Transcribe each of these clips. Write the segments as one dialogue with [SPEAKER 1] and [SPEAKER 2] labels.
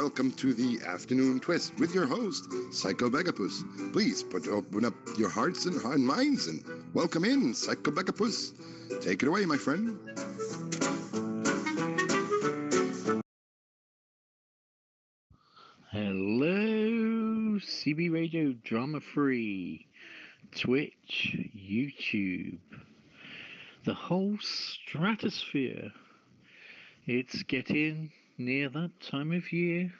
[SPEAKER 1] welcome to the Afternoon Twist with your host, Psycho Begapus. Please open up your hearts and minds and welcome in, Psycho Begapus. Take it away, my friend.
[SPEAKER 2] Hello, CB Radio Drama Free, Twitch, YouTube, the whole stratosphere. It's getting near that time of year.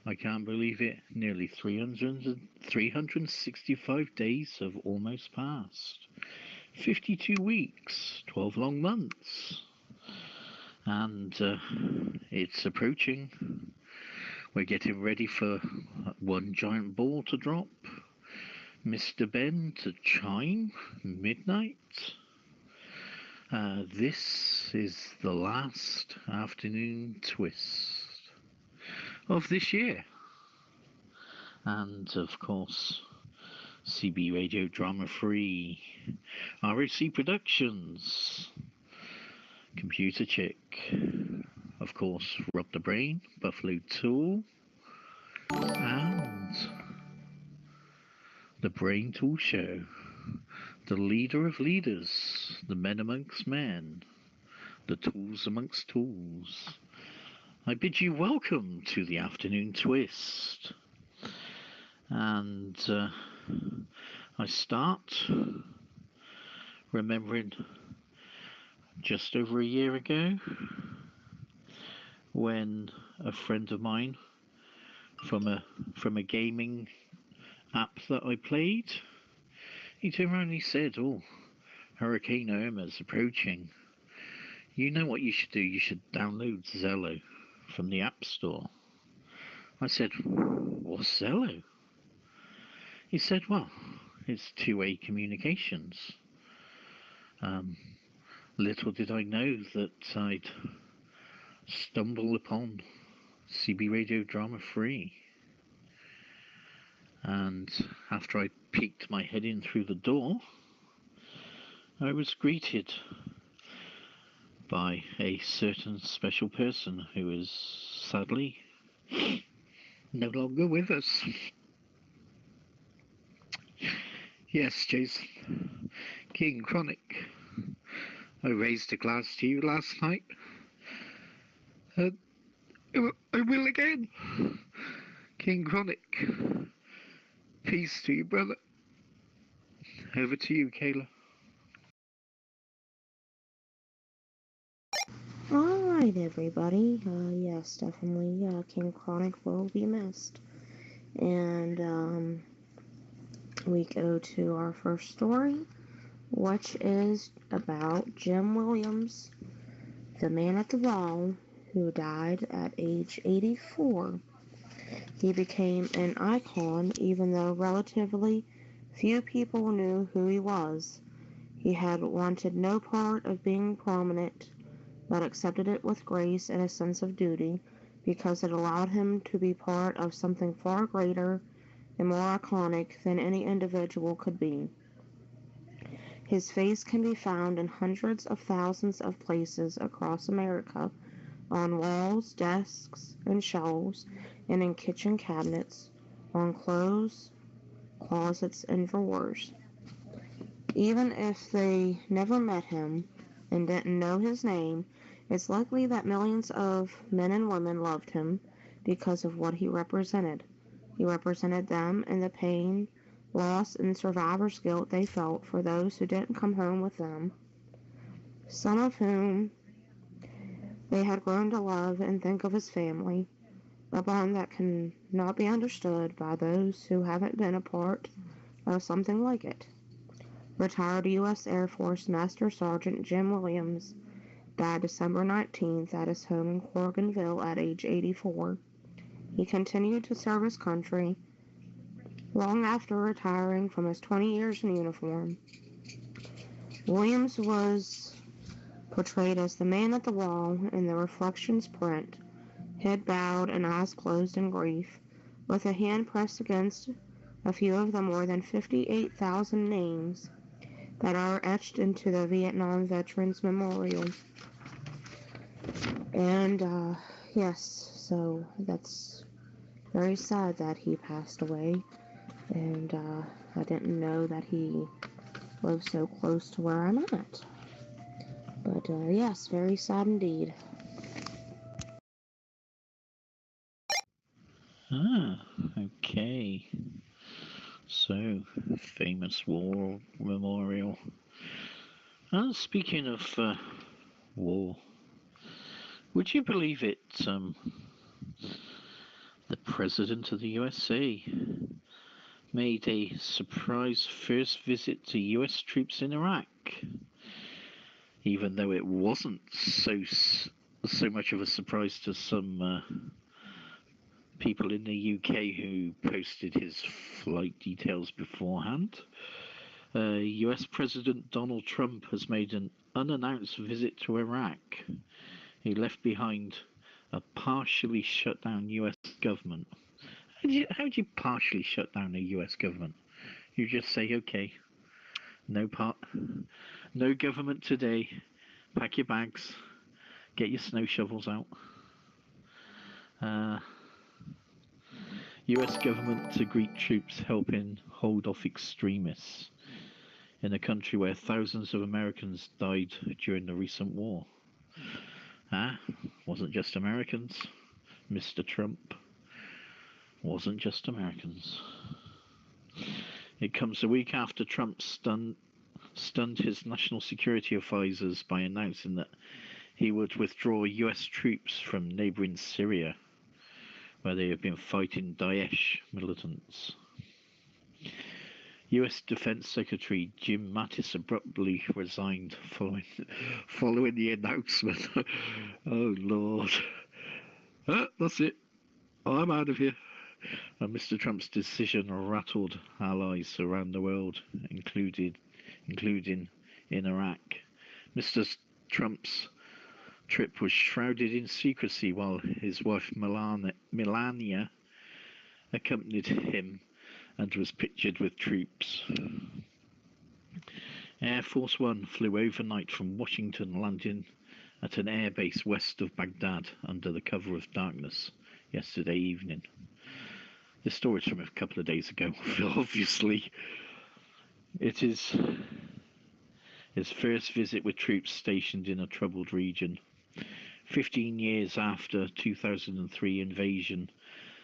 [SPEAKER 2] I can't believe it. Nearly 365 days have almost passed. 52 weeks, 12 long months. And it's approaching. We're getting ready for one giant ball to drop, Mr. Ben to chime midnight. This is the last afternoon twist of this year. And of course, CB Radio Drama Free, ROC Productions, Computer Chick, of course, Rob the Brain, Buffalo Tool, and the Brain Tool Show, the leader of leaders, the men amongst men, the tools amongst tools. I bid you welcome to the Afternoon Twist. And I start remembering just over a year ago when a friend of mine from a gaming app that I played, he turned around and he said, "Oh, Hurricane Irma's approaching. You know what you should do? You should download Zello from the App Store." I said, "What's Zello?" He said, "Well, it's two-way communications." Little did I know that I'd stumble upon CB Radio Drama Free. And after I peeked my head in through the door, I was greeted by a certain special person who is sadly no longer with us. Yes, Jason, King Chronic, I raised a glass to you last night. I will again. King Chronic, peace to you, brother. Over to you, Kayla.
[SPEAKER 3] Alright, everybody. Yes, definitely, King Chronic will be missed. And, we go to our first story, which is about Jim Williams, the man at the wall, who died at age 84. He became an icon even though relatively few people knew who he was. He had wanted no part of being prominent, but accepted it with grace and a sense of duty because it allowed him to be part of something far greater and more iconic than any individual could be. His face can be found in hundreds of thousands of places across America, on walls, desks, and shelves, and in kitchen cabinets, on clothes, closets, and drawers. Even if they never met him and didn't know his name, it's likely that millions of men and women loved him because of what he represented. He represented them and the pain, loss, and survivor's guilt they felt for those who didn't come home with them, some of whom they had grown to love and think of as family, a bond that can not be understood by those who haven't been a part of something like it. Retired U.S. Air Force Master Sergeant Jim Williams died December 19th at his home in Corriganville at age 84. He continued to serve his country long after retiring from his 20 years in uniform. Williams was portrayed as the man at the wall in the Reflections print, head bowed and eyes closed in grief, with a hand pressed against a few of the more than 58,000 names that are etched into the Vietnam Veterans Memorial. And, yes, so that's very sad that he passed away, and I didn't know that he lived so close to where I'm at. But yes, very sad indeed.
[SPEAKER 2] Okay. So, famous war memorial. Speaking of war, would you believe it? The President of the USA made a surprise first visit to US troops in Iraq, even though it wasn't so much of a surprise to some people in the UK who posted his flight details beforehand. US President Donald Trump has made an unannounced visit to Iraq. He left behind a partially shut down US government. How do you partially shut down a US government? You just say, okay, no government today. Pack your bags, get your snow shovels out. US government to greet troops helping hold off extremists in a country where thousands of Americans died during the recent war. Wasn't just Americans. Mr. Trump. Wasn't just Americans. It comes a week after Trump stunned his national security advisors by announcing that he would withdraw US troops from neighboring Syria, where they have been fighting Daesh militants. US Defense Secretary Jim Mattis abruptly resigned following the announcement. Oh, Lord. That's it. I'm out of here. And Mr. Trump's decision rattled allies around the world, including in Iraq. Mr. Trump's trip was shrouded in secrecy while his wife Melania accompanied him and was pictured with troops. Air Force One flew overnight from Washington, landing at an airbase west of Baghdad under the cover of darkness yesterday evening. This story is from a couple of days ago, obviously. It is his first visit with troops stationed in a troubled region. 15 years after 2003 invasion,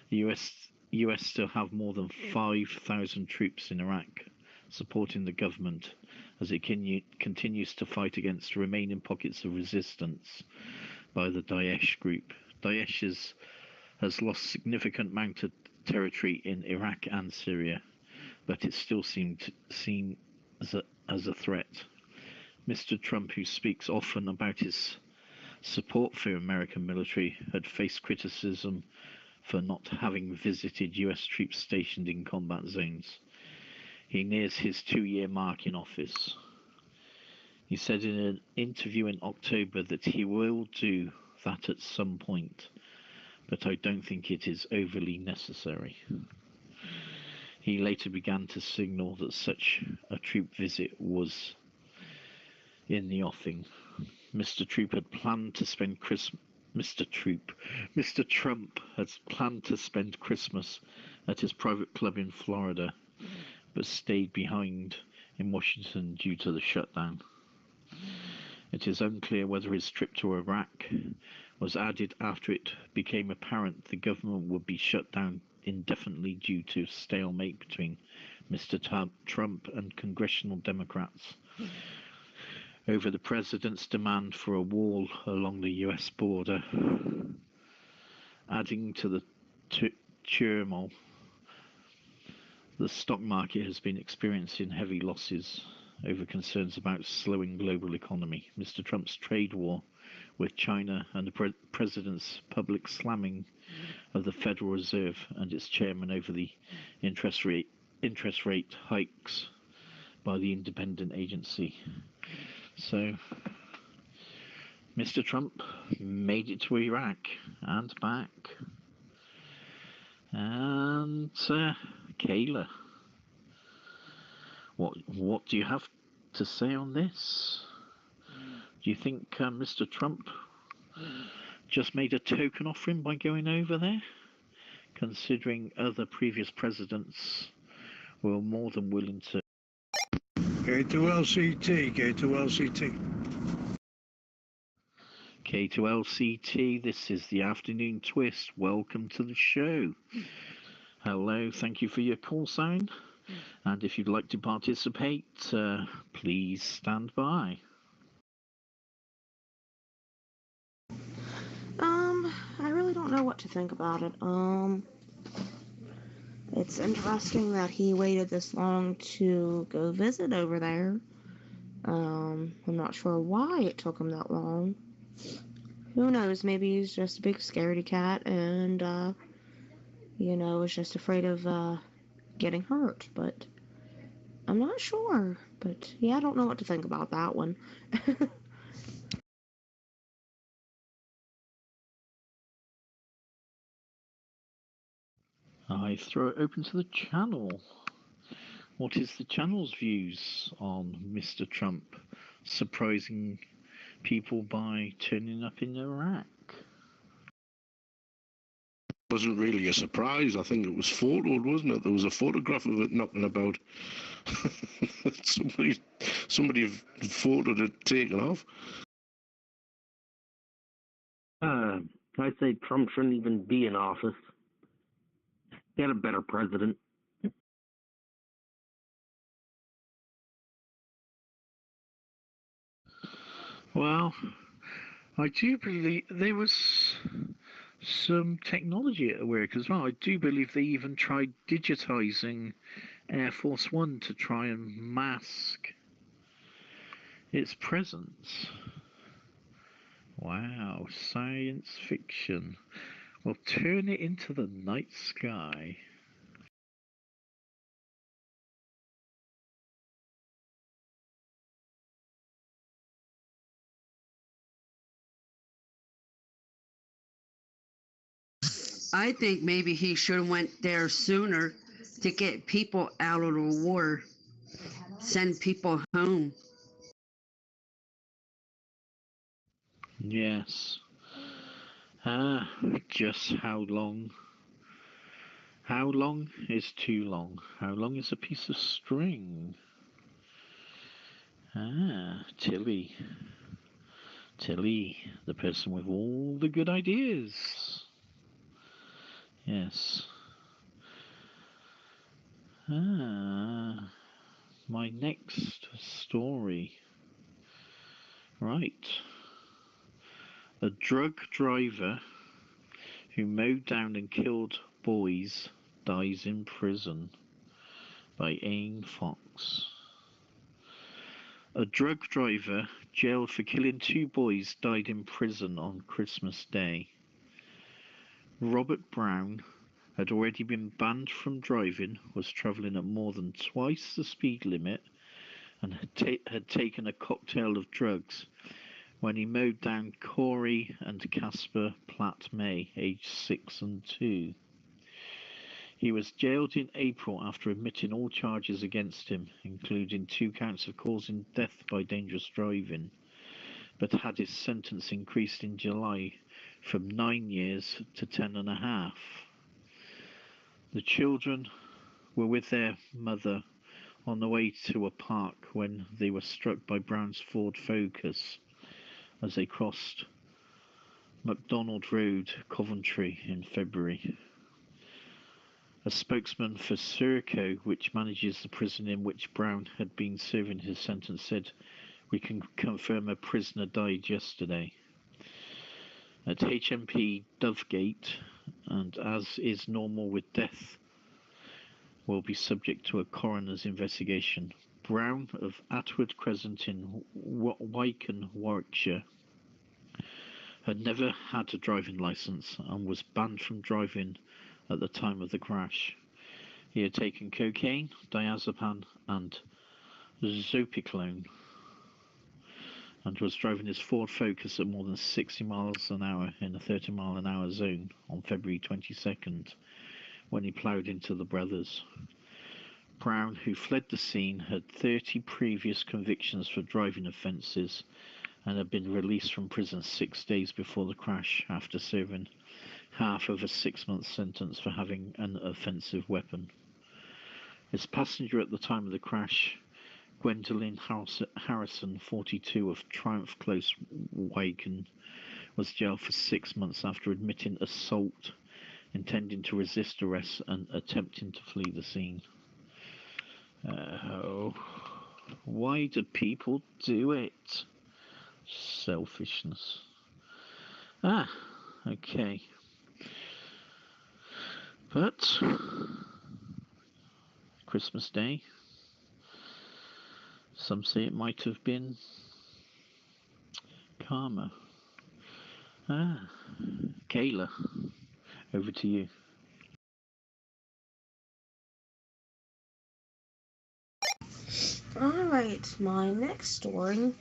[SPEAKER 2] the US still have more than 5,000 troops in Iraq, supporting the government as it continues to fight against remaining pockets of resistance by the Daesh group. Daesh has lost significant amount of territory in Iraq and Syria, but it still seen as a threat. Mr. Trump, who speaks often about his support for American military, had faced criticism for not having visited US troops stationed in combat zones. He nears his 2-year mark in office. He said in an interview in October that he will do that at some point, but I don't think it is overly necessary. He later began to signal that such a troop visit was in the offing. Mr. Trump had planned to spend Christmas at his private club in Florida, but stayed behind in Washington due to the shutdown. It is unclear whether his trip to Iraq was added after it became apparent the government would be shut down indefinitely due to stalemate between Mr. Trump and congressional Democrats over the president's demand for a wall along the US border. Adding to the turmoil, the stock market has been experiencing heavy losses over concerns about slowing global economy. Mr. Trump's trade war with China and the president's public slamming of the Federal Reserve and its chairman over the interest rate hikes by the independent agency. So, Mr. Trump made it to Iraq and back. And Kayla, what do you have to say on this? Do you think Mr. Trump just made a token offering by going over there? considering other previous presidents were more than willing to.
[SPEAKER 4] K2LCT, K2LCT.
[SPEAKER 2] K2LCT, this is the Afternoon Twist. Welcome to the show. Hello, thank you for your call sign. And if you'd like to participate, please stand by.
[SPEAKER 3] I really don't know what to think about it. It's interesting that he waited this long to go visit over there. I'm not sure why it took him that long. Who knows, maybe he's just a big scaredy cat and, is just afraid of, getting hurt, but I'm not sure. But, yeah, I don't know what to think about that one.
[SPEAKER 2] I throw it open to the channel. What is the channel's views on Mr. Trump surprising people by turning up in Iraq?
[SPEAKER 4] Wasn't really a surprise. I think it was photoed, wasn't it? There was a photograph of it knocking about. somebody photoed it taken off.
[SPEAKER 5] I'd say Trump shouldn't even be in office. Get a better president.
[SPEAKER 2] Well, I do believe there was some technology at work as well. I do believe they even tried digitizing Air Force One to try and mask its presence. Wow, science fiction. Well, turn it into the night sky.
[SPEAKER 6] I think maybe he should have went there sooner to get people out of the war, send people home.
[SPEAKER 2] Yes. Just how long? How long is too long? How long is a piece of string? Tilly. Tilly, the person with all the good ideas. Yes. My next story. Right. A drug driver who mowed down and killed boys dies in prison, by Anne Fox. A drug driver jailed for killing 2 boys died in prison on Christmas Day. Robert Brown had already been banned from driving, was travelling at more than twice the speed limit, and had taken a cocktail of drugs when he mowed down Corey and Casper Platt May, aged 6 and 2. He was jailed in April after admitting all charges against him, including 2 counts of causing death by dangerous driving, but had his sentence increased in July from 9 years to 10.5. The children were with their mother on the way to a park when they were struck by Brown's Ford Focus as they crossed MacDonald Road, Coventry, in February. A spokesman for Serco, which manages the prison in which Brown had been serving his sentence, said, "We can confirm a prisoner died yesterday." At HMP Dovegate, and as is normal with death, will be subject to a coroner's investigation. Brown of Atwood Crescent in Wyken, Warwickshire, had never had a driving licence and was banned from driving at the time of the crash. He had taken cocaine, diazepam and zopiclone and was driving his Ford Focus at more than 60 miles an hour in a 30-mile-an-hour zone on February 22nd when he ploughed into the brothers. Brown, who fled the scene, had 30 previous convictions for driving offences and had been released from prison 6 days before the crash after serving half of a 6-month sentence for having an offensive weapon. Its passenger at the time of the crash, Gwendolyn Harrison, 42, of Triumph Close, Wagon, was jailed for 6 months after admitting assault, intending to resist arrest, and attempting to flee the scene. Why do people do it? Selfishness. Okay. But Christmas Day, some say it might have been karma. Kayla, over to you.
[SPEAKER 3] Alright, my next story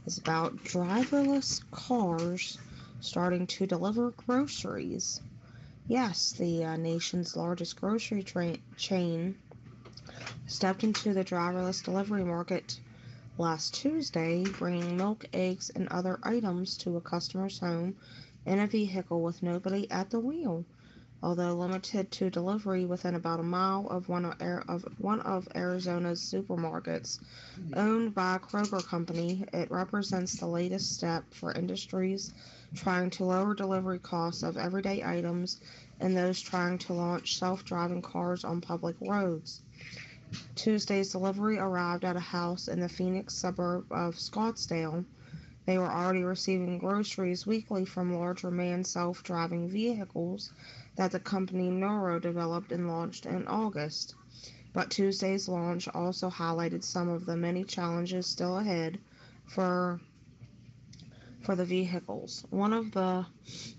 [SPEAKER 3] is about driverless cars starting to deliver groceries. Yes, the nation's largest grocery chain stepped into the driverless delivery market last Tuesday, bringing milk, eggs, and other items to a customer's home in a vehicle with nobody at the wheel. Although limited to delivery within about a mile of one of Arizona's supermarkets owned by Kroger Company, it represents the latest step for industries trying to lower delivery costs of everyday items and those trying to launch self-driving cars on public roads. Tuesday's delivery arrived at a house in the Phoenix suburb of Scottsdale. They were already receiving groceries weekly from larger manned self-driving vehicles that the company Nuro developed and launched in August. But Tuesday's launch also highlighted some of the many challenges still ahead for the vehicles. One of the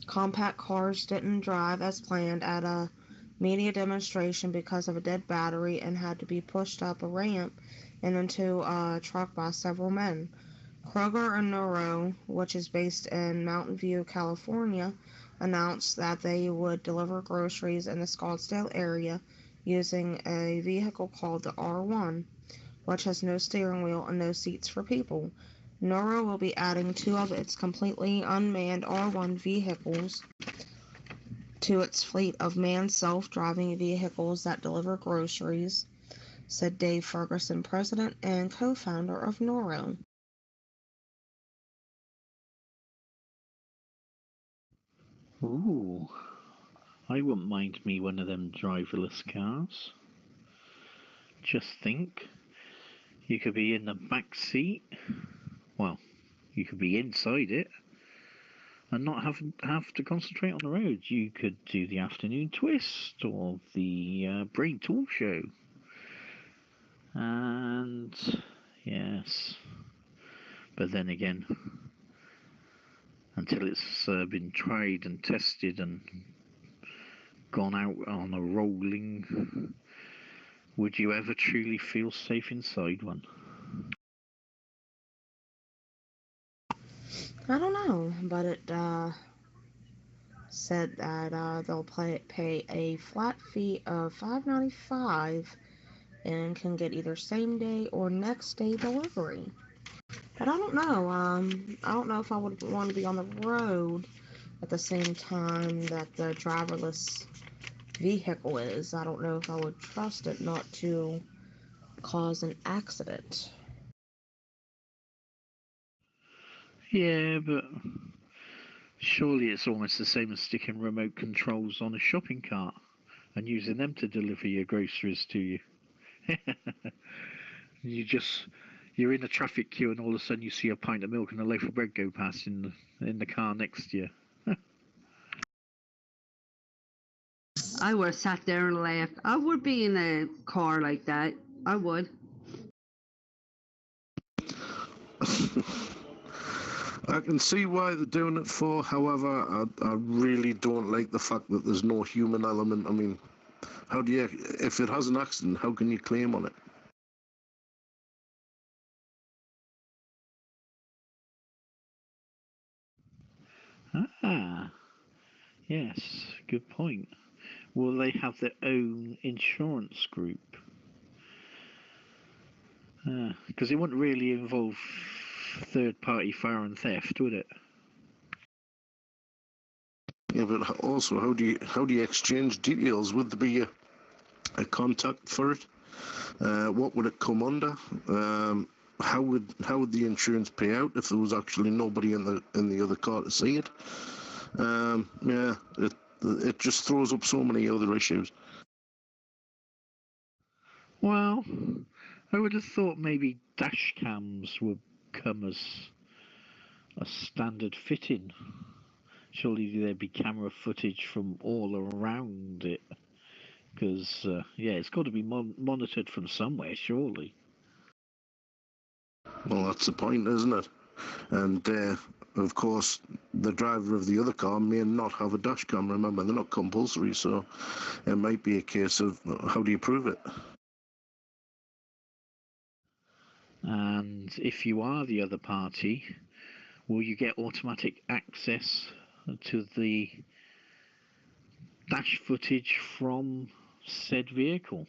[SPEAKER 3] compact cars didn't drive as planned at a media demonstration because of a dead battery and had to be pushed up a ramp and into a truck by several men. Kroger and Nuro, which is based in Mountain View, California, announced that they would deliver groceries in the Scottsdale area using a vehicle called the R1, which has no steering wheel and no seats for people. Nuro will be adding 2 of its completely unmanned R1 vehicles to its fleet of manned self-driving vehicles that deliver groceries, said Dave Ferguson, president and co-founder of Nuro.
[SPEAKER 2] Ooh, I wouldn't mind me one of them driverless cars. Just think, you could be in the back seat. Well, you could be inside it and not have to concentrate on the road. You could do the afternoon twist or the brain talk show. And yes, but then again, until it's been tried and tested and gone out on a rolling, would you ever truly feel safe inside one?
[SPEAKER 3] I don't know, but it said that they'll pay a flat fee of $5.95 and can get either same day or next day delivery. But I don't know. I don't know if I would want to be on the road at the same time that the driverless vehicle is. I don't know if I would trust it not to cause an accident.
[SPEAKER 2] Yeah, but surely it's almost the same as sticking remote controls on a shopping cart and using them to deliver your groceries to you. You're in a traffic queue and all of a sudden you see a pint of milk and a loaf of bread go past in the car next to you.
[SPEAKER 6] I would have sat there and laughed. I would be in a car like that. I would.
[SPEAKER 4] I can see why they're doing it for. However, I really don't like the fact that there's no human element. I mean, how do you, if it has an accident, how can you claim on it?
[SPEAKER 2] Ah, yes, good point. Will they have their own insurance group? Because it wouldn't really involve third-party fire and theft, would it?
[SPEAKER 4] Yeah, Yeah, but also, how do you exchange details? Would there be a contact for it? What would it come under? How would the insurance pay out if there was actually nobody in the other car to see it? Yeah, it just throws up so many other issues.
[SPEAKER 2] Well, I would have thought maybe dash cams would come as a standard fitting. Surely there'd be camera footage from all around it. Because, yeah, it's got to be monitored from somewhere, surely.
[SPEAKER 4] Well, that's the point, isn't it? And of course, the driver of the other car may not have a dash cam. Remember, they're not compulsory, so it might be a case of how do you prove it?
[SPEAKER 2] And if you are the other party, will you get automatic access to the dash footage from said vehicle?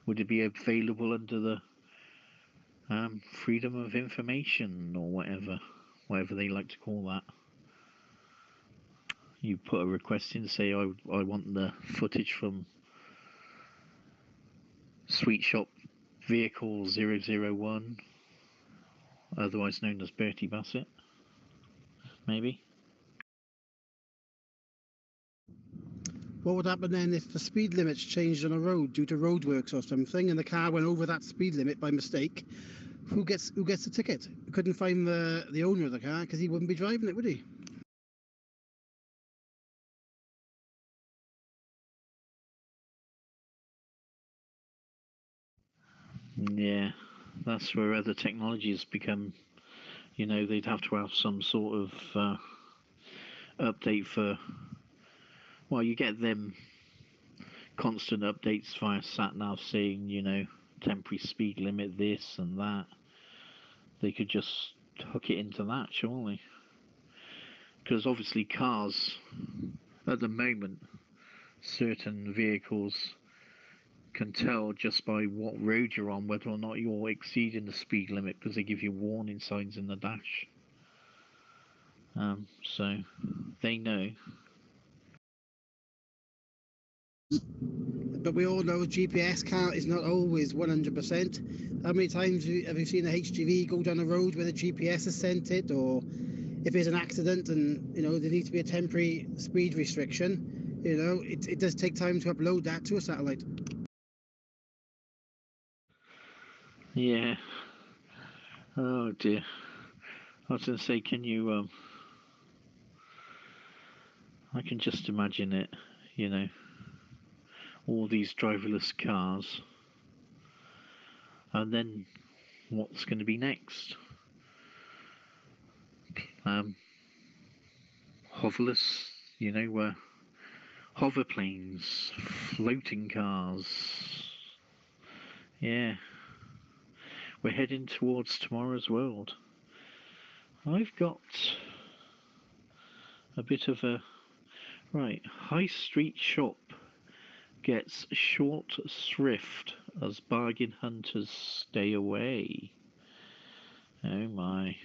[SPEAKER 2] Would it be available under the freedom of information or whatever they like to call that? You put a request in, say I want the footage from Sweet Shop Vehicle 001, otherwise known as Bertie Bassett, maybe.
[SPEAKER 7] What would happen then if the speed limit's changed on a road due to roadworks or something, and the car went over that speed limit by mistake? Who gets the ticket? Couldn't find the owner of the car because he wouldn't be driving it, would he?
[SPEAKER 2] Yeah, that's where other technologies become. They'd have to have some sort of update for. Well, you get them constant updates via sat nav saying, temporary speed limit, this and that. They could just hook it into that, surely. Because obviously cars, at the moment, certain vehicles can tell just by what road you're on whether or not you're exceeding the speed limit, because they give you warning signs in the dash. So they know.
[SPEAKER 7] But we all know GPS car is not always 100%. How many times have you seen a HGV go down a road where the GPS has sent it, or if there's an accident and there needs to be a temporary speed restriction, it does take time to upload that to a satellite.
[SPEAKER 2] Yeah. Oh dear. I was going to say, can you? I can just imagine it. All these driverless cars, and then what's going to be next? Hoverless, hoverplanes, floating cars. Yeah, we're heading towards tomorrow's world. I've got a bit of a high street shop gets short shrift as bargain hunters stay away. Oh my.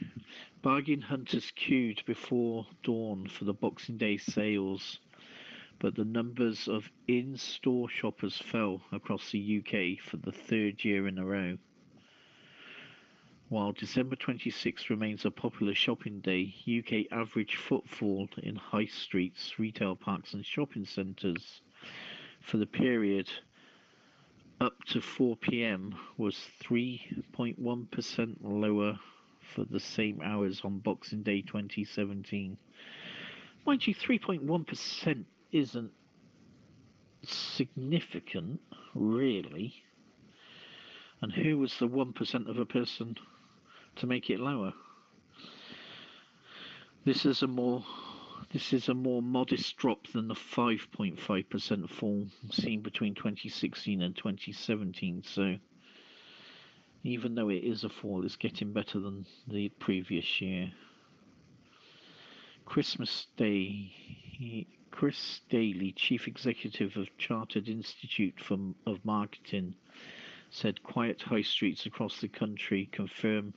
[SPEAKER 2] Bargain hunters queued before dawn for the Boxing Day sales, but the numbers of in-store shoppers fell across the UK for the third year in a row. While December 26 remains a popular shopping day, UK average footfall in high streets, retail parks and shopping centres for the period up to 4 p.m. was 3.1% lower for the same hours on Boxing Day 2017. Mind you, 3.1% isn't significant, really. And who was the 1% of a person to make it lower? This is a more modest drop than the 5.5% fall seen between 2016 and 2017. So even though it is a fall, it's getting better than the previous year. Christmas Day. Chris Daly, Chief Executive of Chartered Institute of Marketing, said quiet high streets across the country confirm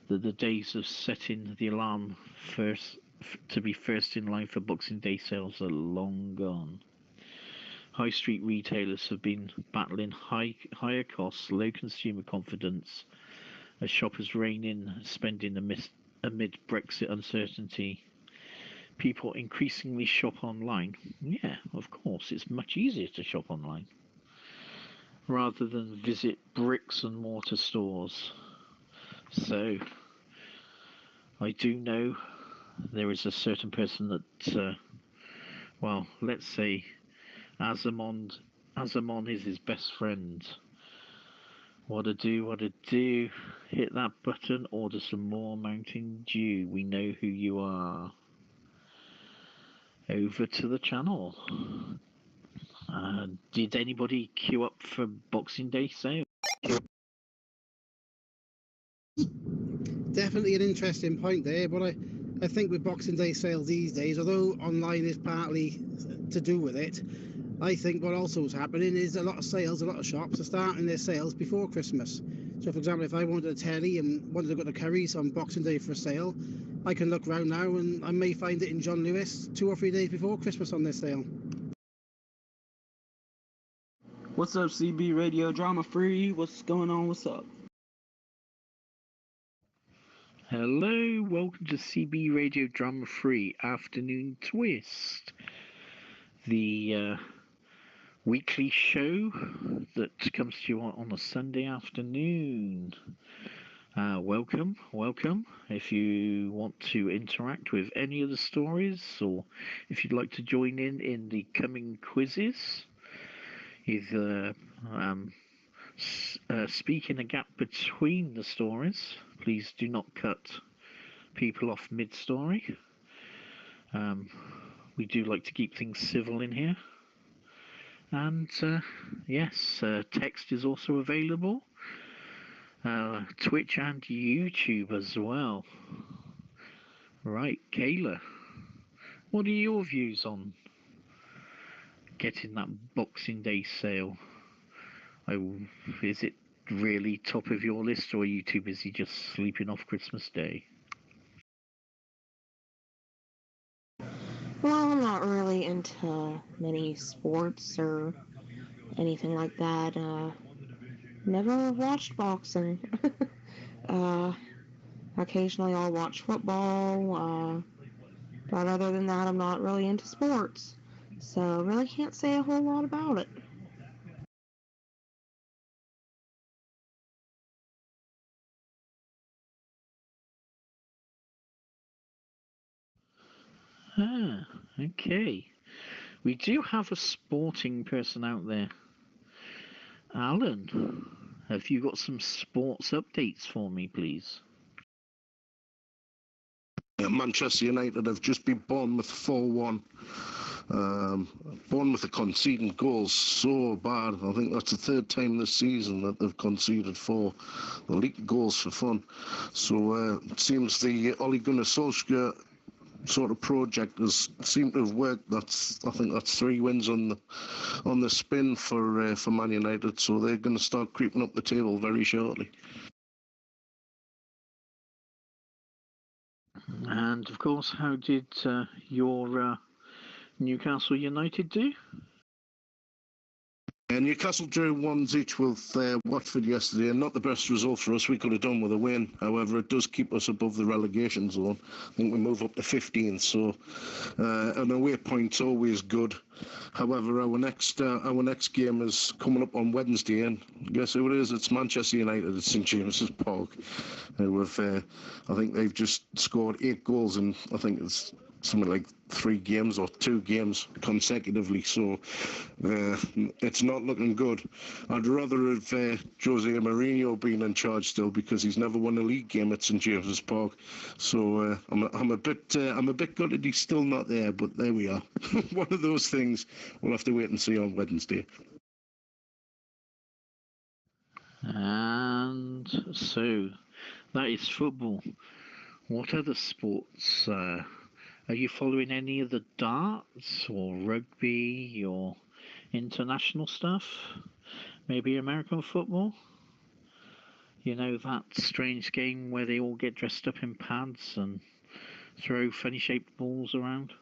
[SPEAKER 2] that the days of setting the alarm first to be first in line for Boxing Day sales are long gone. High street retailers have been battling higher costs, low consumer confidence, as shoppers rein in spending amid Brexit uncertainty. People increasingly shop online. Yeah, of course, it's much easier to shop online rather than visit bricks and mortar stores. So, I do know there is a certain person that, well, let's say Azamon is his best friend. What to do? Hit that button, order some more Mountain Dew. We know who you are. Over to the channel. Did anybody queue up for Boxing Day sale?
[SPEAKER 7] Definitely an interesting point there, but I think with Boxing Day sales these days, although online is partly to do with it, I think what also is happening is a lot of shops are starting their sales before Christmas. So, for example, if I wanted a telly and wanted to go to Curry's on Boxing Day for a sale, I can look round now and I may find it in John Lewis 2 or 3 days before Christmas on their sale.
[SPEAKER 8] What's up, CB Radio Drama Free? What's going on? What's up?
[SPEAKER 2] Hello, welcome to CB Radio Drama Free Afternoon Twist, the weekly show that comes to you on a Sunday afternoon. Welcome. If you want to interact with any of the stories, or if you'd like to join in the coming quizzes, either speak in a gap between the stories. Please do not cut people off mid-story. We do like to keep things civil in here. And yes, text is also available. Twitch and YouTube as well. Right, Kayla, what are your views on getting that Boxing Day sale? Is it really top of your list, or are you too busy just sleeping off Christmas Day?
[SPEAKER 3] Well, I'm not really into many sports or anything like that. Never watched boxing. Occasionally I'll watch football, but other than that, I'm not really into sports. So really can't say a whole lot about it.
[SPEAKER 2] Okay. We do have a sporting person out there. Alan, have you got some sports updates for me, please?
[SPEAKER 4] Manchester United have just been Bournemouth 4-1. Bournemouth are conceding goals so bad. I think that's the third time this season that they've conceded 4. The league goals for fun. So it seems the Ole Gunnar Solskjaer sort of project has seemed to have worked. I think that's 3 wins on the spin for Man United. So they're going to start creeping up the table very shortly.
[SPEAKER 2] And of course, how did your Newcastle United do?
[SPEAKER 4] Newcastle drew 1-1 with Watford yesterday, and not the best result for us. We could have done with a win. However, it does keep us above the relegation zone. I think we move up to 15th, so an away point's always good. However, our next game is coming up on Wednesday, and guess who it is? It's Manchester United at St James's Park. I think they've just scored 8 goals, and I think it's something like 3 games or 2 games consecutively, so it's not looking good. I'd rather have Jose Mourinho been in charge still, because he's never won a league game at St James's Park. So I'm a bit gutted he's still not there, but there we are. One of those things we'll have to wait and see on Wednesday.
[SPEAKER 2] And so that is football. What other sports? Are you following any of the darts or rugby or international stuff? Maybe American football? You know, that strange game where they all get dressed up in pads and throw funny shaped balls around?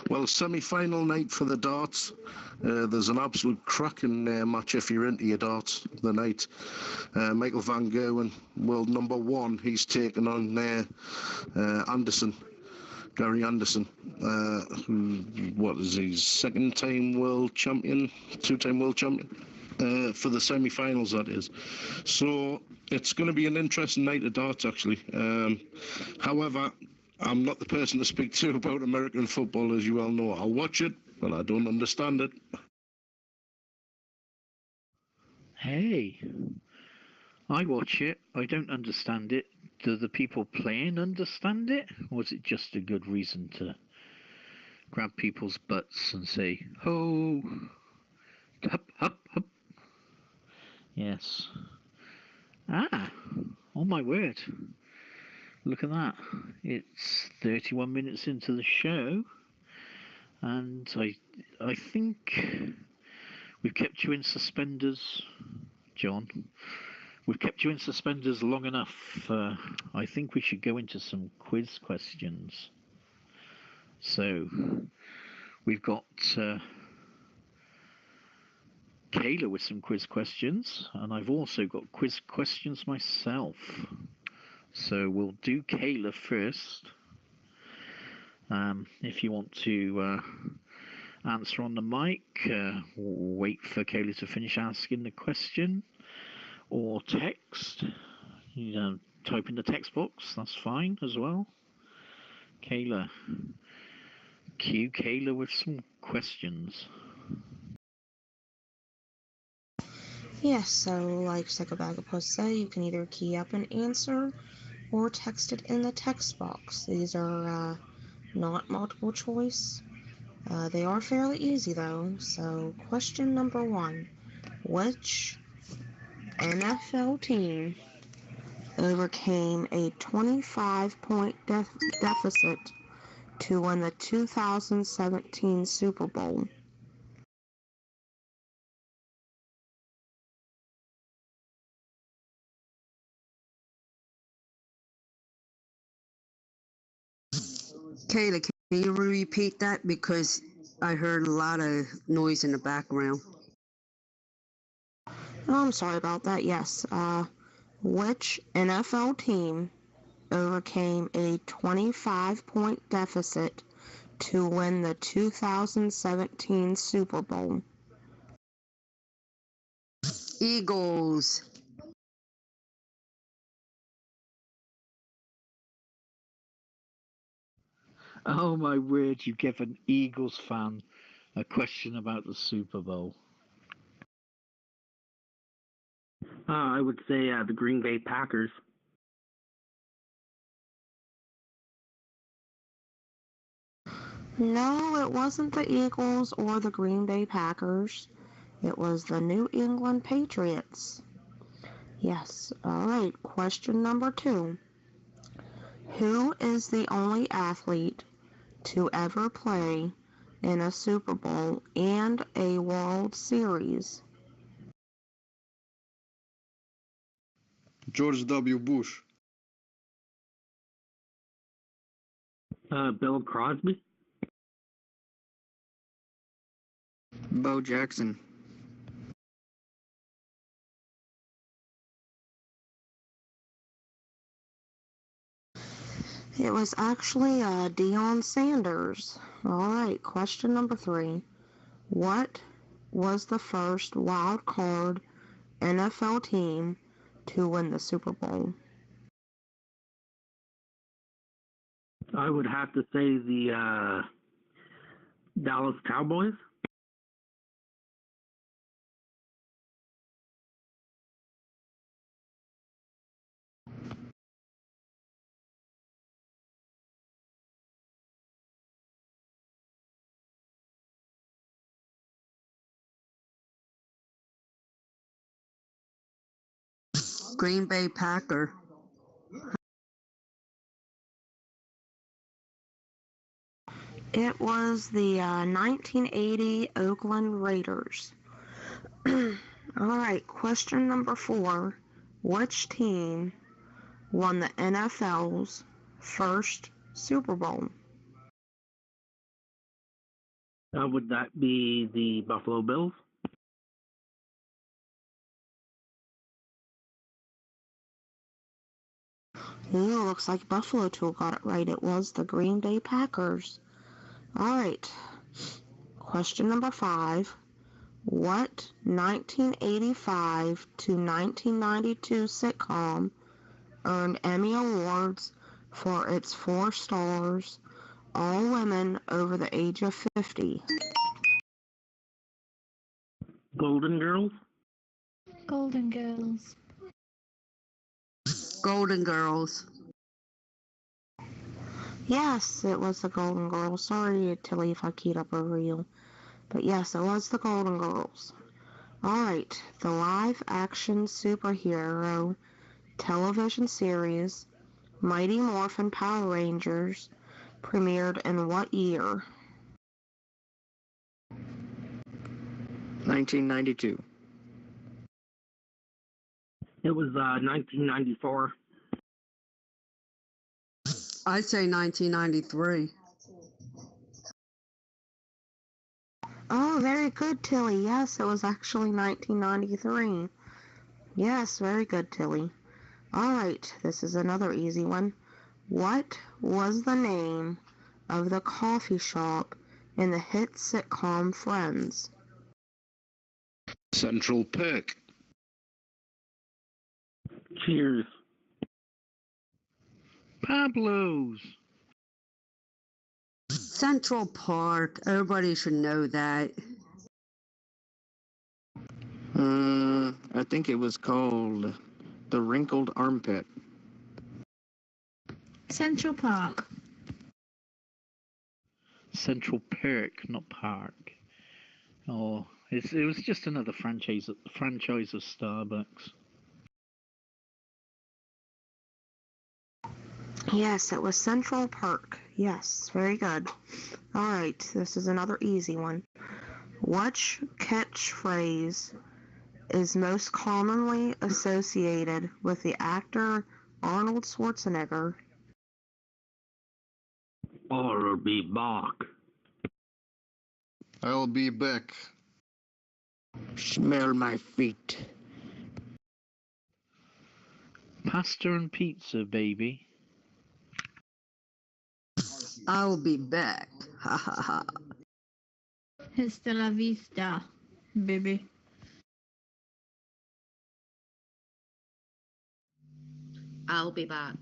[SPEAKER 4] Well, semi-final night for the darts. There's an absolute cracking match if you're into your darts. The night, Michael van Gerwen, world number one, he's taken on Anderson, Gary Anderson. What is he? Second-time world champion, two-time world champion. For the semi-finals, that is. So it's going to be an interesting night of darts, actually. However, I'm not the person to speak to about American football, as you well know. I'll watch it, but I don't understand it.
[SPEAKER 2] Hey, I watch it. I don't understand it. Do the people playing understand it? Or is it just a good reason to grab people's butts and say, ho, hup, hup, hup? Yes. Ah, oh my word. Look at that. It's 31 minutes into the show, and I think we've kept you in suspenders, John. We've kept you in suspenders long enough. I think we should go into some quiz questions. So, we've got Kayla with some quiz questions, and I've also got quiz questions myself. So we'll do Kayla first. If you want to answer on the mic, wait for Kayla to finish asking the question, or text. You know, type in the text box, that's fine as well. Kayla. Cue Kayla with some questions.
[SPEAKER 3] Yes, so like Psychobagapus said, you can either key up an answer or text it in the text box. These are not multiple choice. They are fairly easy though. So question number 1. Which NFL team overcame a 25-point deficit to win the 2017 Super Bowl?
[SPEAKER 6] Kayla, can you repeat that? Because I heard a lot of noise in the background.
[SPEAKER 3] Oh, I'm sorry about that. Yes. Which NFL team overcame a 25-point deficit to win the 2017 Super Bowl?
[SPEAKER 6] Eagles.
[SPEAKER 2] Oh my word, you give an Eagles fan a question about the Super Bowl.
[SPEAKER 5] I would say the Green Bay Packers.
[SPEAKER 3] No, it wasn't the Eagles or the Green Bay Packers. It was the New England Patriots. Yes. All right. Question number 2. Who is the only athlete to ever play in a Super Bowl and a World Series?
[SPEAKER 1] George W. Bush.
[SPEAKER 5] Bill Crosby.
[SPEAKER 8] Bo Jackson.
[SPEAKER 3] It was actually Deion Sanders. All right, question number 3. What was the first wild card NFL team to win the Super Bowl?
[SPEAKER 5] I would have to say the Dallas Cowboys.
[SPEAKER 6] Green Bay Packer.
[SPEAKER 3] It was the 1980 Oakland Raiders. All right, question number 4. Which team won the NFL's first Super Bowl?
[SPEAKER 5] Would that be the Buffalo Bills?
[SPEAKER 3] Yeah, looks like Buffalo Tool got it right. It was the Green Bay Packers. All right. Question number 5. What 1985 to 1992 sitcom earned Emmy Awards for its 4 stars, all women over the age of 50?
[SPEAKER 5] Golden Girls?
[SPEAKER 9] Golden Girls.
[SPEAKER 6] Golden Girls.
[SPEAKER 3] Yes, it was the Golden Girls. Sorry, Tilly, if I keyed up over you. But yes, it was the Golden Girls. Alright, the live-action superhero television series Mighty Morphin Power Rangers premiered in what year?
[SPEAKER 8] 1992.
[SPEAKER 5] It was 1994.
[SPEAKER 6] I'd say 1993.
[SPEAKER 3] Oh, very good, Tilly. Yes, it was actually 1993. Yes, very good, Tilly. Alright, this is another easy one. What was the name of the coffee shop in the hit sitcom Friends?
[SPEAKER 4] Central Perk.
[SPEAKER 5] Cheers.
[SPEAKER 2] Pablo's.
[SPEAKER 6] Central Park. Everybody should know that.
[SPEAKER 8] I think it was called The Wrinkled Armpit.
[SPEAKER 9] Central Park.
[SPEAKER 2] Central Perk, not Park. Oh, it was just another franchise of Starbucks.
[SPEAKER 3] Yes, it was Central Park. Yes, very good. Alright, this is another easy one. Which catchphrase is most commonly associated with the actor Arnold Schwarzenegger?
[SPEAKER 5] Or be Bach.
[SPEAKER 1] I'll be back.
[SPEAKER 8] Smell my feet.
[SPEAKER 2] Pasta and pizza, baby.
[SPEAKER 6] I'll be back. Ha ha ha.
[SPEAKER 9] Hasta la vista, baby.
[SPEAKER 10] I'll be back.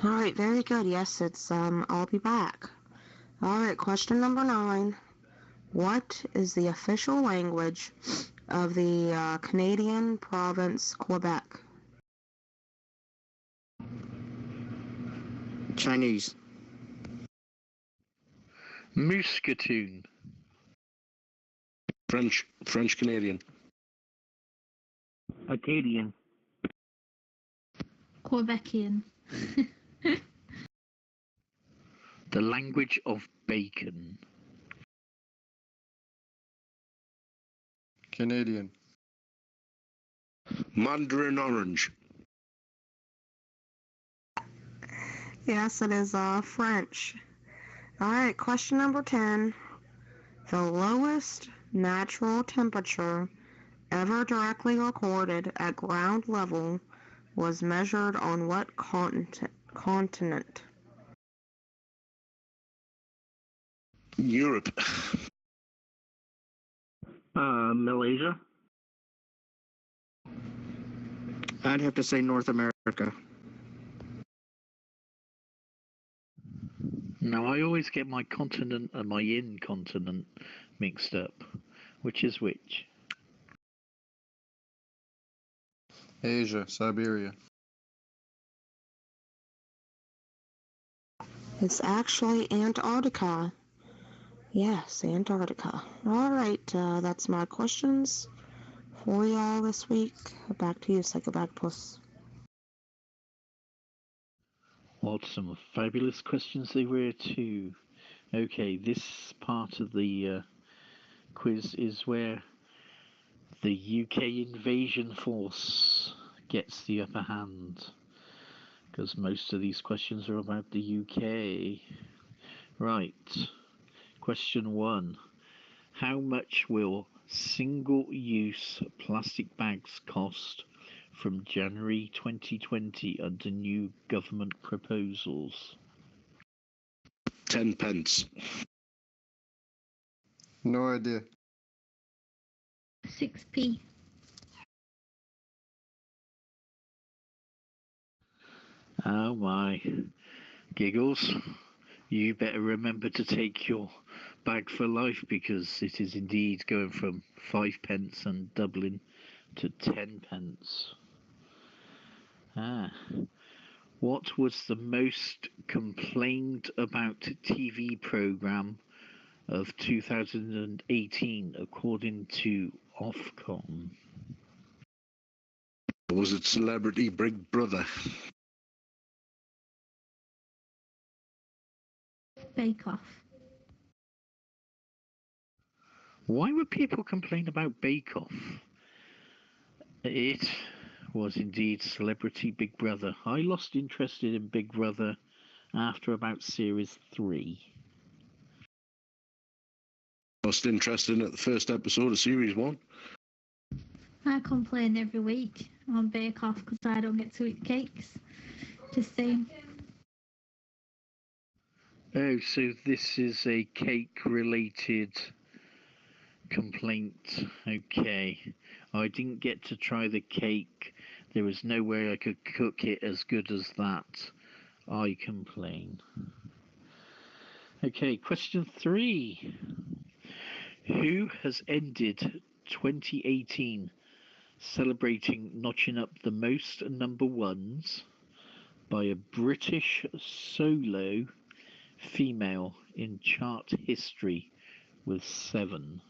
[SPEAKER 3] Alright, very good. Yes, it's I'll be back. Alright, question number 9. What is the official language of the Canadian province Quebec?
[SPEAKER 8] Chinese.
[SPEAKER 2] Muscatoon.
[SPEAKER 4] French Canadian.
[SPEAKER 5] Acadian.
[SPEAKER 9] Quebecian.
[SPEAKER 2] The language of bacon.
[SPEAKER 1] Canadian.
[SPEAKER 4] Mandarin Orange.
[SPEAKER 3] Yes, it is French. Alright, question number 10. The lowest natural temperature ever directly recorded at ground level was measured on what continent?
[SPEAKER 4] Europe.
[SPEAKER 5] Malaysia.
[SPEAKER 8] I'd have to say North America.
[SPEAKER 2] Now, I always get my continent and my incontinent mixed up. Which is which?
[SPEAKER 1] Asia, Siberia.
[SPEAKER 3] It's actually Antarctica. Yes, Antarctica. Alright, that's my questions for y'all this week. Back to you, Psychobacpus.
[SPEAKER 2] What some fabulous questions they were too. Okay, this part of the quiz is where the UK invasion force gets the upper hand. because most of these questions are about the UK. Right. Question 1. How much will single-use plastic bags cost from January 2020 under new government proposals?
[SPEAKER 4] 10 pence.
[SPEAKER 11] No idea.
[SPEAKER 9] 6p.
[SPEAKER 2] Oh my. Giggles, you better remember to take your bag for life, because it is indeed going from 5 pence and doubling to 10 pence. What was the most complained about TV programme of 2018 according to Ofcom?
[SPEAKER 4] Was it Celebrity Big Brother?
[SPEAKER 9] Bake Off.
[SPEAKER 2] Why would people complain about Bake Off? It was indeed Celebrity Big Brother. I lost interest in Big Brother after about series 3.
[SPEAKER 4] Lost interest in it the first episode of series 1.
[SPEAKER 9] I complain every week on Bake Off because I don't get to eat cakes. Just saying.
[SPEAKER 2] Oh, so this is a cake-related complaint. Okay. I didn't get to try the cake. There was no way I could cook it as good as that. I complain. Okay, question 3. Who has ended 2018 celebrating notching up the most number ones by a British solo female in chart history with 7?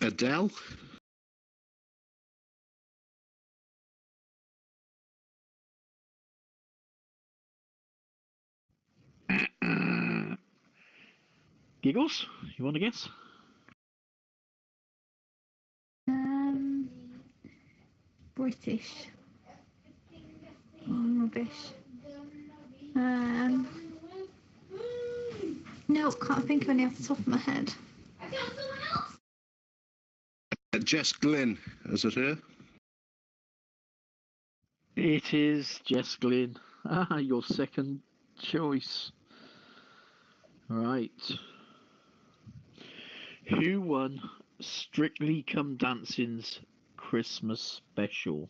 [SPEAKER 4] Adele?
[SPEAKER 2] Giggles, you want to guess?
[SPEAKER 9] British. Rubbish. No, can't think of any off the top of my head.
[SPEAKER 4] Jess Glynn, is it her?
[SPEAKER 2] It is Jess Glynn. Your second choice. Right. Who won Strictly Come Dancing's Christmas special?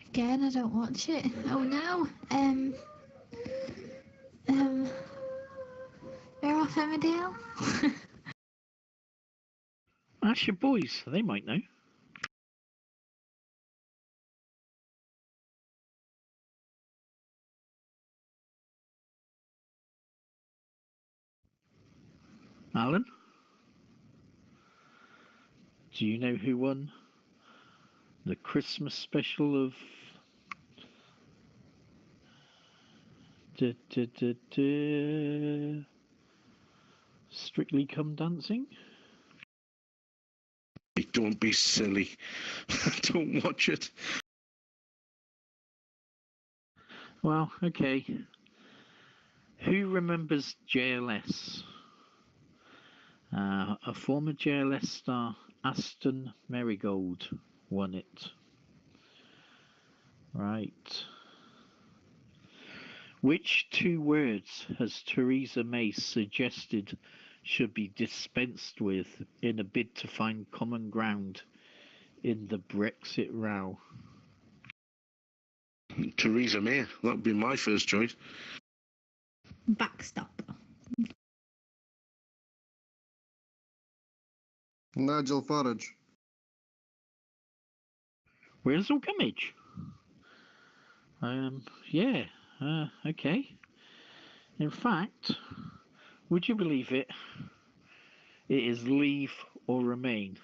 [SPEAKER 9] Again, I don't watch it. Oh no. They're off Emmerdale.
[SPEAKER 2] Ask your boys, they might know. Alan? Do you know who won the Christmas special of Strictly Come Dancing?
[SPEAKER 4] Don't be silly. Don't watch it.
[SPEAKER 2] Well, okay. Who remembers JLS? A former JLS star, Aston Marigold, won it. Right. Which 2 words has Theresa May suggested should be dispensed with in a bid to find common ground in the Brexit row?
[SPEAKER 4] Theresa May, that would be my first choice.
[SPEAKER 9] Backstop.
[SPEAKER 11] Nigel Farage.
[SPEAKER 2] Where's all Gummidge? Yeah, okay. In fact, would you believe it? It is Leave or Remain.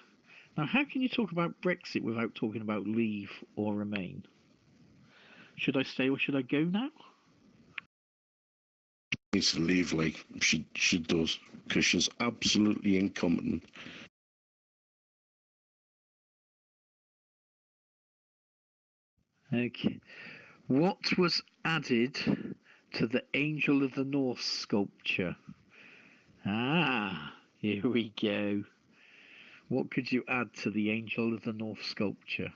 [SPEAKER 2] Now, how can you talk about Brexit without talking about leave or remain? Should I stay or should I go now?
[SPEAKER 4] Needs to leave, like she does, because she's absolutely incompetent.
[SPEAKER 2] Okay. What was added to the Angel of the North sculpture? Ah, here we go. What could you add to the Angel of the North sculpture?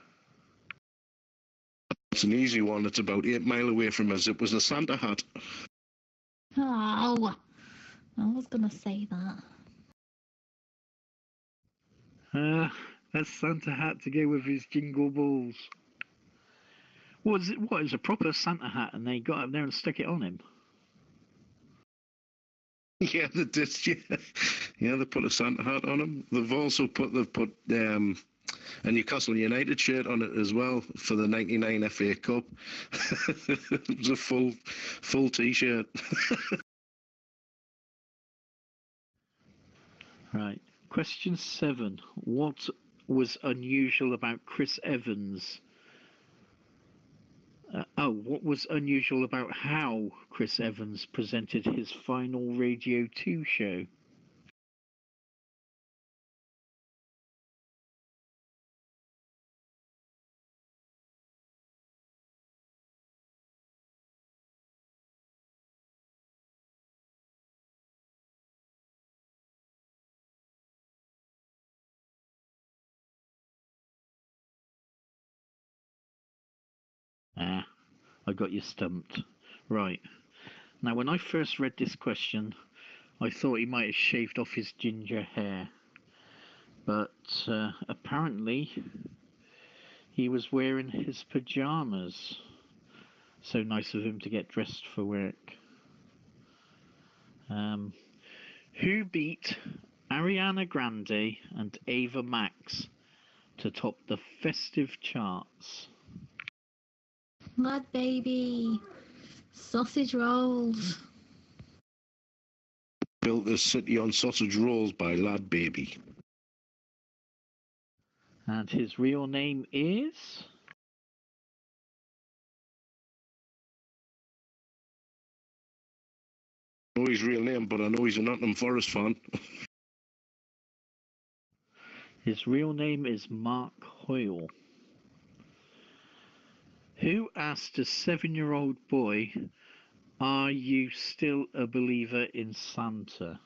[SPEAKER 4] It's an easy one. It's about 8 miles away from us. It was a Santa hat.
[SPEAKER 9] Oh, I was going to say that.
[SPEAKER 2] A Santa hat to go with his jingle balls. What is it? What is a proper Santa hat? And they got up there and stuck it on him.
[SPEAKER 4] Yeah, they did. Yeah, they put a Santa hat on him. They've also put a Newcastle United shirt on it as well for the '99 FA Cup. It was a full T-shirt.
[SPEAKER 2] Right. Question 7. What was unusual about Chris Evans? What was unusual about how Chris Evans presented his final Radio 2 show? I got you stumped. Right. Now, when I first read this question, I thought he might have shaved off his ginger hair. But apparently, he was wearing his pyjamas. So nice of him to get dressed for work. Who beat Ariana Grande and Ava Max to top the festive charts?
[SPEAKER 9] Mud baby. Sausage rolls.
[SPEAKER 4] Built a city on sausage rolls by Lad Baby.
[SPEAKER 2] And his real name is?
[SPEAKER 4] I know his real name, but I know he's a Nottingham Forest fan.
[SPEAKER 2] His real name is Mark Hoyle. Who asked a 7-year-old boy, "Are you still a believer in Santa?"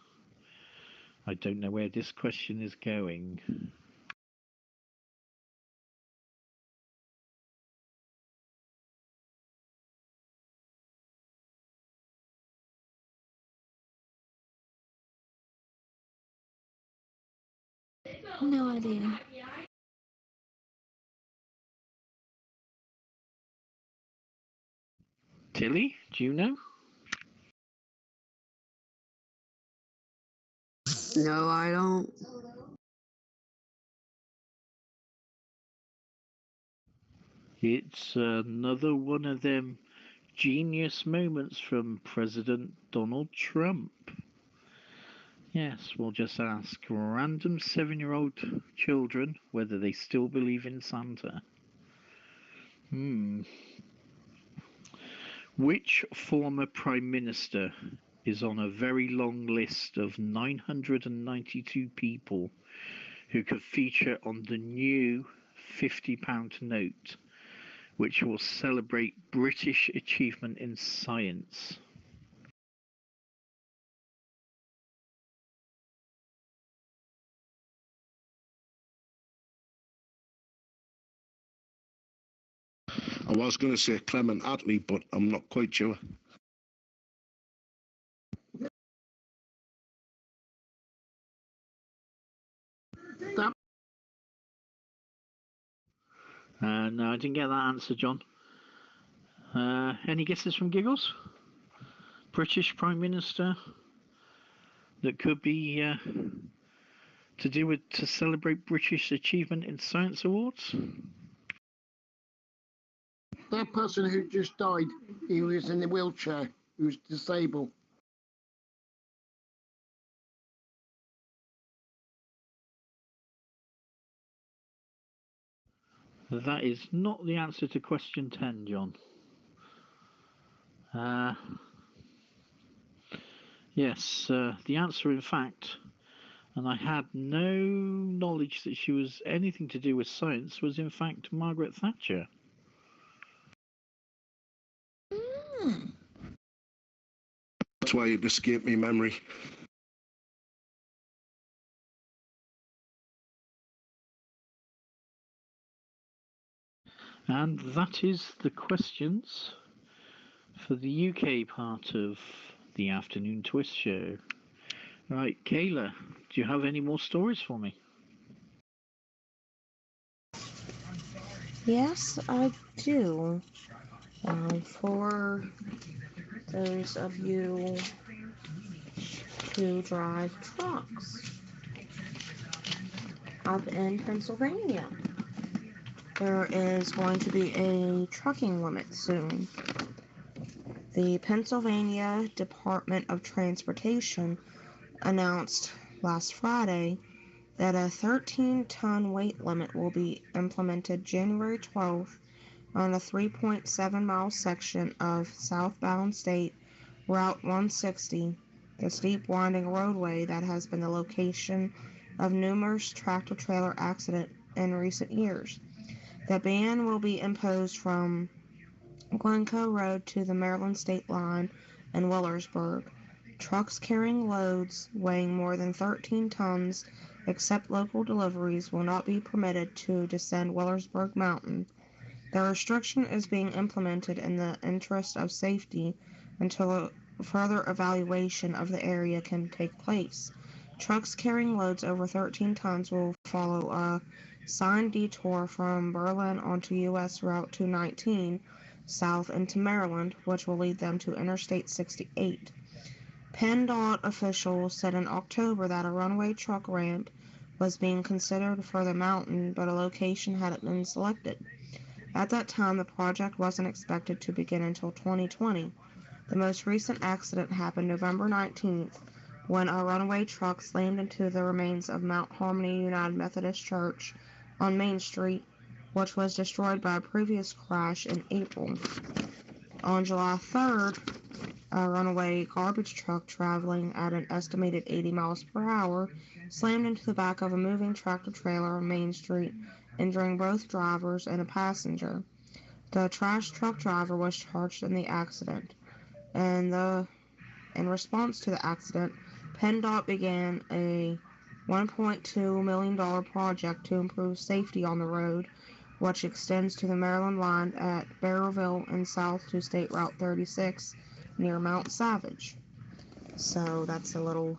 [SPEAKER 2] I don't know where this question is going.
[SPEAKER 9] No idea.
[SPEAKER 2] Tilly, do you know?
[SPEAKER 6] No, I don't.
[SPEAKER 2] It's another one of them genius moments from President Donald Trump. Yes, we'll just ask random 7-year-old children whether they still believe in Santa. Which former Prime Minister is on a very long list of 992 people who could feature on the new £50 note, which will celebrate British achievement in science?
[SPEAKER 4] I was going to say Clement Attlee, but I'm not quite sure.
[SPEAKER 2] No, I didn't get that answer, John. Any guesses from Giggles? British Prime Minister that could be to celebrate British achievement in science awards?
[SPEAKER 12] That person who just died, he was in a wheelchair, he was disabled.
[SPEAKER 2] That is not the answer to question 10, John. Yes, the answer, in fact, and I had no knowledge that she was anything to do with science, was in fact Margaret Thatcher.
[SPEAKER 4] That's why it escaped me memory.
[SPEAKER 2] And that is the questions for the UK part of the Afternoon Twist show. Right, Kayla, do you have any more stories for me?
[SPEAKER 3] Yes, I do. For those of you who drive trucks up in Pennsylvania, there is going to be a trucking limit soon. The Pennsylvania Department of Transportation announced last Friday that a 13-ton weight limit will be implemented January 12th on a 3.7-mile section of southbound State Route 160, the steep winding roadway that has been the location of numerous tractor-trailer accidents in recent years. The ban will be imposed from Glencoe Road to the Maryland state line in Willersburg. Trucks carrying loads weighing more than 13 tons, except local deliveries, will not be permitted to descend Willersburg Mountain. The restriction is being implemented in the interest of safety until a further evaluation of the area can take place. Trucks carrying loads over 13 tons will follow a signed detour from Berlin onto U.S. Route 219 south into Maryland, which will lead them to Interstate 68. PennDOT officials said in October that a runway truck ramp was being considered for the mountain, but a location hadn't been selected. At that time, the project wasn't expected to begin until 2020. The most recent accident happened November 19th, when a runaway truck slammed into the remains of Mount Harmony United Methodist Church on Main Street, which was destroyed by a previous crash in April. On July 3rd, a runaway garbage truck traveling at an estimated 80 miles per hour slammed into the back of a moving tractor-trailer on Main Street, injuring both drivers and a passenger. The trash truck driver was charged in the accident, and in response to the accident, PennDOT began a $1.2 million project to improve safety on the road, which extends to the Maryland line at Barrowville and south to State Route 36 near Mount Savage. So that's a little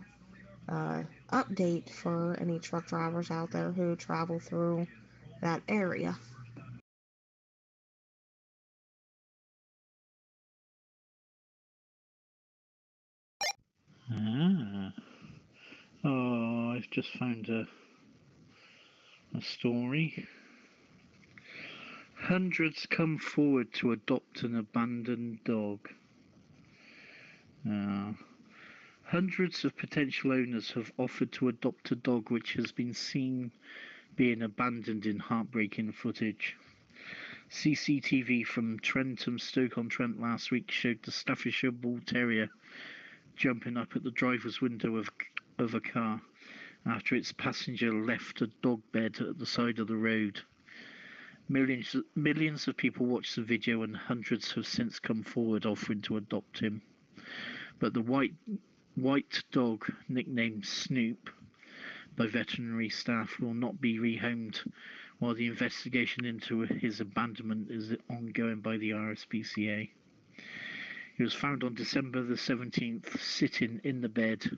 [SPEAKER 3] update for any truck drivers out there who travel through that area.
[SPEAKER 2] Oh, I've just found a story. Hundreds come forward to adopt an abandoned dog. Hundreds of potential owners have offered to adopt a dog which has been seen being abandoned in heartbreaking footage. CCTV from Trentham-Stoke-on-Trent last week showed the Staffordshire Bull Terrier jumping up at the driver's window of a car after its passenger left a dog bed at the side of the road. Millions of people watched the video, and hundreds have since come forward offering to adopt him. But the white dog, nicknamed Snoop by veterinary staff, will not be rehomed while the investigation into his abandonment is ongoing by the RSPCA. He was found on December the 17th sitting in the bed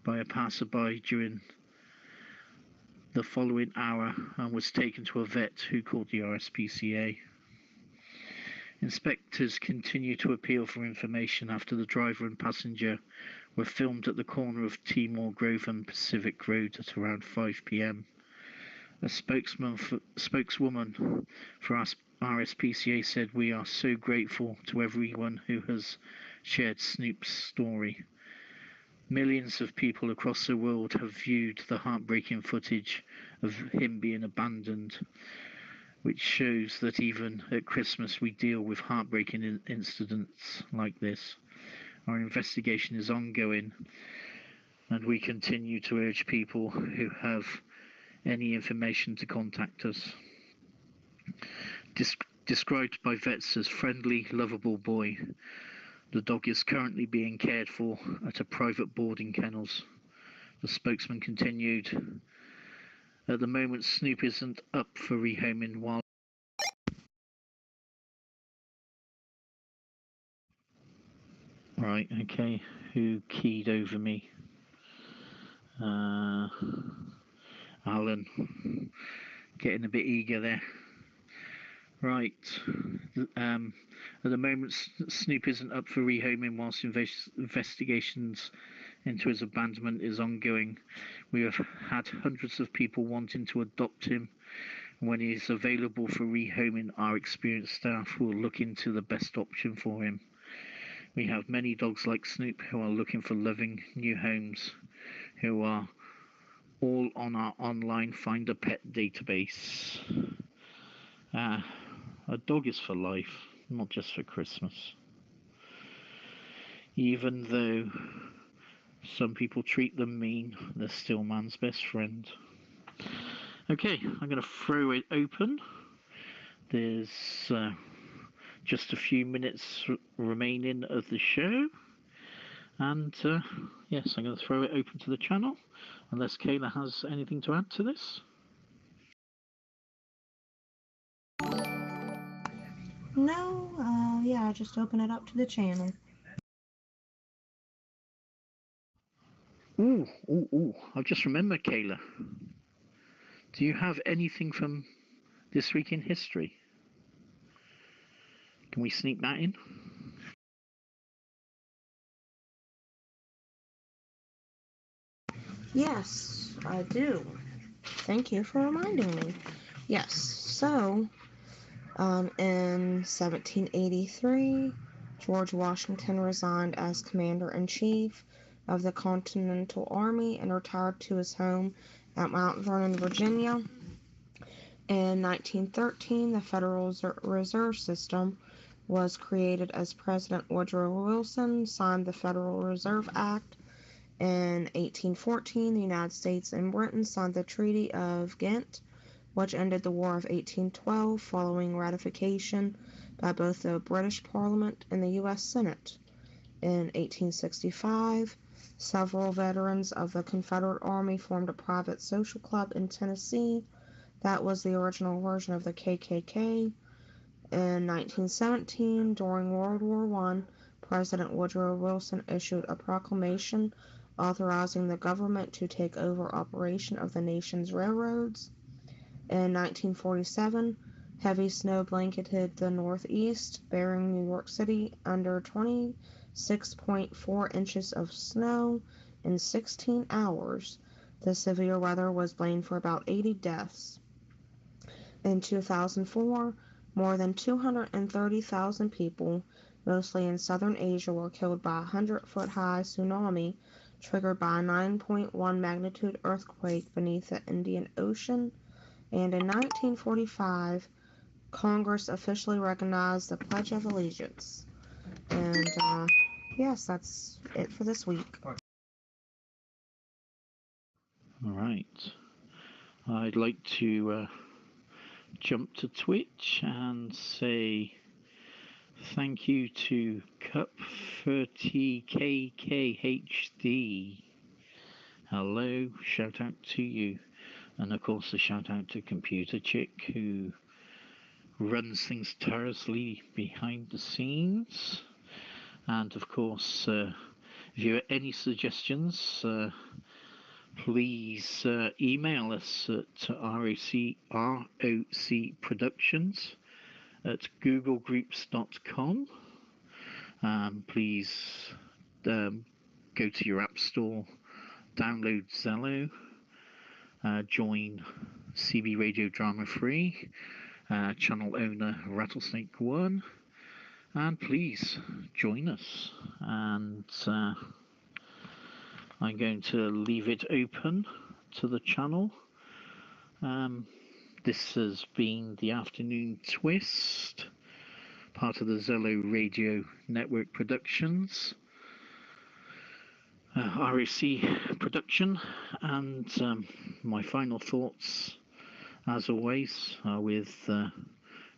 [SPEAKER 2] by a passerby during the following hour and was taken to a vet who called the RSPCA. Inspectors continue to appeal for information after the driver and passenger were filmed at the corner of Timor Grove and Pacific Road at around 5 p.m. A spokeswoman for RSPCA said, "We are so grateful to everyone who has shared Snoop's story. Millions of people across the world have viewed the heartbreaking footage of him being abandoned. which shows that even at Christmas we deal with heartbreaking incidents like this. Our investigation is ongoing, and we continue to urge people who have any information to contact us. Described by vets as friendly, lovable boy, the dog is currently being cared for at a private boarding kennels. The spokesman continued, at the moment Snoop isn't up for rehoming while Right, okay, who keyed over me? Alan, getting a bit eager there. Right, at the moment Snoop isn't up for rehoming whilst investigations into his abandonment is ongoing. We have had hundreds of people wanting to adopt him. When he is available for rehoming, our experienced staff will look into the best option for him. We have many dogs like Snoop who are looking for loving new homes, who are all on our online Find a Pet database. A dog is for life, not just for Christmas. Even though some people treat them mean, they're still man's best friend. Okay, I'm going to throw it open. There's just a few minutes remaining of the show. And yes, I'm going to throw it open to the channel, unless Kayla has anything to add to this.
[SPEAKER 3] No, yeah, just open it up to the channel.
[SPEAKER 2] Ooh, I've just remembered, Kayla. Do you have anything from this week in history? Can we sneak that in?
[SPEAKER 3] Yes, I do. Thank you for reminding me. Yes, so, in 1783, George Washington resigned as Commander-in-Chief of the Continental Army and retired to his home at Mount Vernon, Virginia. In 1913, the Federal Reserve System was created as President Woodrow Wilson signed the Federal Reserve Act. In 1814, the United States and Britain signed the Treaty of Ghent, which ended the War of 1812 following ratification by both the British Parliament and the U.S. Senate. In 1865, several veterans of the Confederate Army formed a private social club in Tennessee that was the original version of the KKK. In 1917, during World War I, President Woodrow Wilson issued a proclamation authorizing the government to take over operation of the nation's railroads. In 1947, heavy snow blanketed the Northeast, burying New York City under 26.4 inches of snow in 16 hours. The severe weather was blamed for about 80 deaths. In 2004, more than 230,000 people, mostly in southern Asia, were killed by a 100-foot-high tsunami triggered by a 9.1 magnitude earthquake beneath the Indian Ocean. And in 1945, Congress officially recognized the Pledge of Allegiance. And yes, that's it for this week.
[SPEAKER 2] All right. I'd like to jump to Twitch and say thank you to Cup30KKHD. Hello, shout out to you. And of course a shout out to Computer Chick, who runs things tirelessly behind the scenes. And of course, if you have any suggestions, please email us at rocproductions@googlegroups.com. Please go to your app store, download Zello, join CB Radio Drama Free, channel owner Rattlesnake One, and please join us. And I'm going to leave it open to the channel. This has been the Afternoon Twist, part of the Zello Radio Network Productions, RAC production, and my final thoughts, as always, are with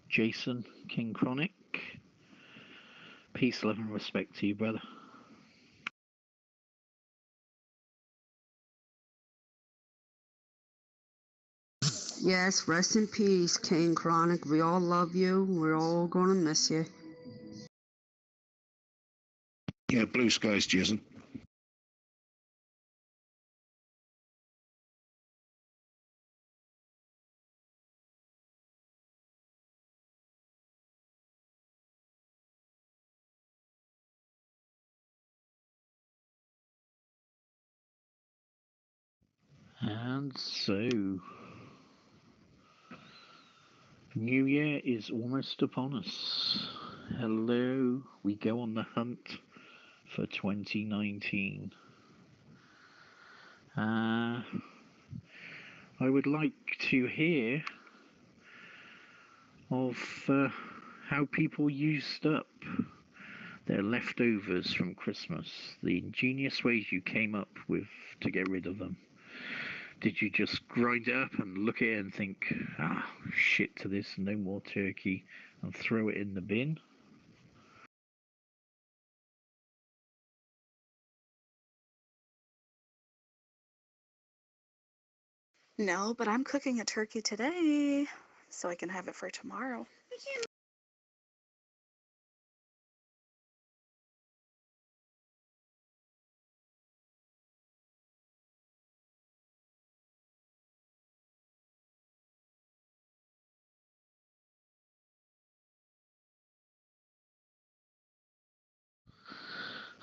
[SPEAKER 2] Jason, King Chronic. Peace, love, and respect to you, brother.
[SPEAKER 6] Yes, rest in peace, King Chronic. We all love you. We're all gonna miss you.
[SPEAKER 4] Yeah, blue skies, Jason.
[SPEAKER 2] And so, New Year is almost upon us. Hello, we go on the hunt for 2019. I would like to hear of how people used up their leftovers from Christmas, the ingenious ways you came up with to get rid of them. Did you just grind it up and look at it and think, shit to this, no more turkey, and throw it in the bin?
[SPEAKER 13] No, but I'm cooking a turkey today, so I can have it for tomorrow.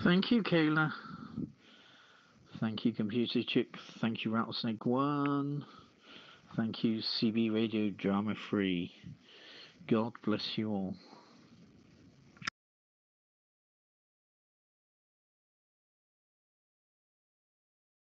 [SPEAKER 2] Thank you, Kayla. Thank you, Computer Chick. Thank you, Rattlesnake One. Thank you, CB Radio Drama Free. God bless you all.